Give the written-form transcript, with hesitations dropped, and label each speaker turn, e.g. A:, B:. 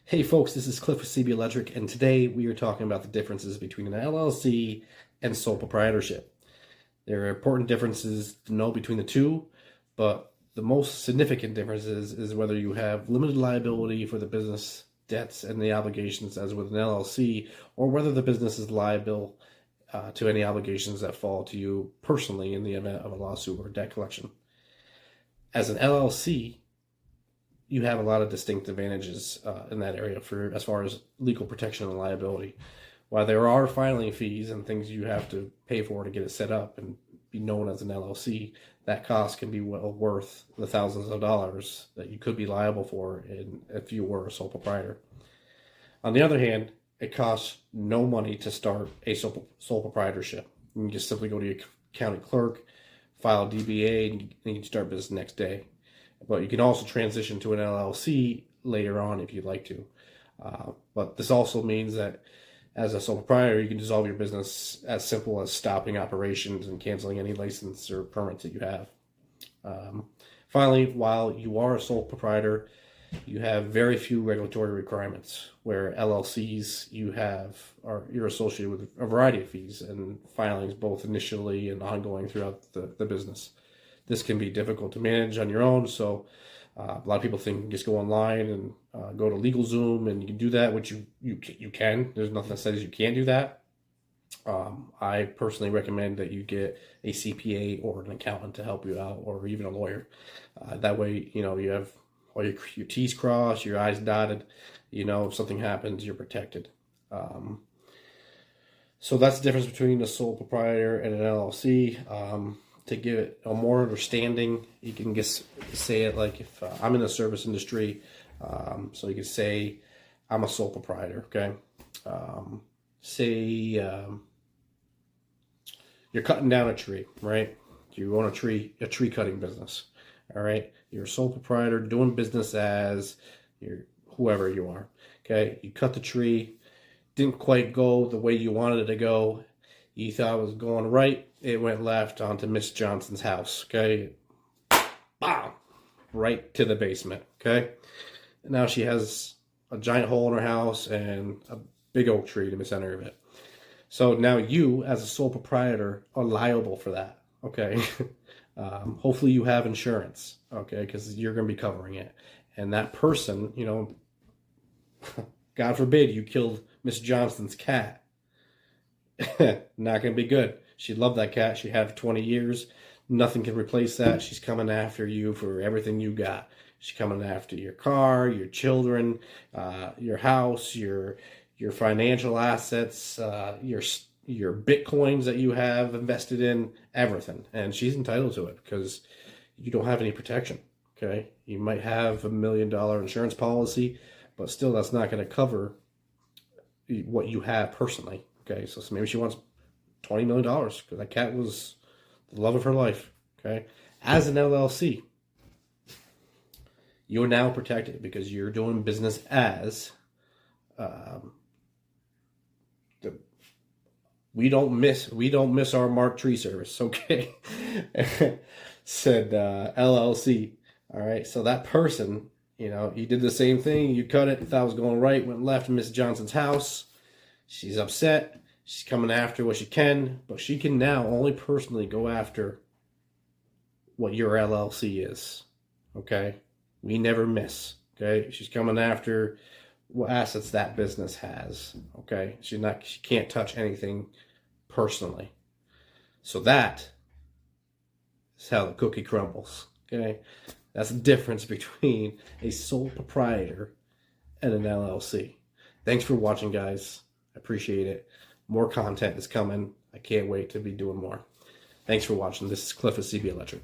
A: Hey folks, this is Cliff with CB Electric, and today we are talking about the differences between an LLC and sole proprietorship. There are important differences to know between the two, but the most significant differences is whether you have limited liability for the business debts and the obligations as with an LLC, or whether the business is liable to any obligations that fall to you personally in the event of a lawsuit or debt collection. As an LLC, you have a lot of distinct advantages in that area for as far as legal protection and liability. While there are filing fees and things you have to pay for to get it set up and be known as an LLC, that cost can be well worth the thousands of dollars that you could be liable for if you were a sole proprietor. On the other hand, it costs no money to start a sole proprietorship. You can just simply go to your county clerk, file a DBA, and you can start business the next day. But you can also transition to an LLC later on if you'd like to. But this also means that as a sole proprietor, you can dissolve your business as simple as stopping operations and canceling any license or permits that you have. Finally, while you are a sole proprietor, you have very few regulatory requirements, where LLCs you're associated with a variety of fees and filings, both initially and ongoing throughout the business. This can be difficult to manage on your own, so a lot of people think you can just go online and go to LegalZoom, and you can do that, which you can. There's nothing that says you can't do that. I personally recommend that you get a CPA or an accountant to help you out, or even a lawyer. That way, you have all your T's crossed, your I's dotted. If something happens, you're protected. So that's the difference between a sole proprietor and an LLC. To give it a more understanding, you can just say it like if I'm in the service industry, so you can say I'm a sole proprietor, okay? Say you're cutting down a tree, right? You own a tree cutting business, all right? You're a sole proprietor doing business as whoever you are, okay? You cut the tree, didn't quite go the way you wanted it to go. You thought it was going right. It went left onto Miss Johnson's house, okay? Bam! Right to the basement, okay? And now she has a giant hole in her house and a big oak tree in the center of it. So now you, as a sole proprietor, are liable for that, okay? Hopefully you have insurance, okay? Because you're going to be covering it. And that person, God forbid you killed Miss Johnson's cat. Not going to be good. She loved that cat. She had it for 20 years. Nothing can replace that. She's coming after you for everything you got. She's coming after your car, your children, your house, your financial assets, your Bitcoins that you have invested in, everything. And she's entitled to it because you don't have any protection, okay? You might have $1 million insurance policy, but still that's not going to cover what you have personally. Okay, so maybe she wants $20 million because that cat was the love of her life. Okay, as an LLC, you're now protected because you're doing business as we don't miss our marked tree service. Okay, said LLC. All right, so that person, you did the same thing. You cut it, thought it was going right, went left in Miss Johnson's house. She's upset. She's coming after what she can, but she can now only personally go after what your LLC is. Okay? We never miss. Okay? She's coming after what assets that business has. Okay? She can't touch anything personally. So that is how the cookie crumbles. Okay? That's the difference between a sole proprietor and an LLC. Thanks for watching, guys. I appreciate it. More content is coming. I can't wait to be doing more. Thanks for watching. This is Cliff with CB Electric.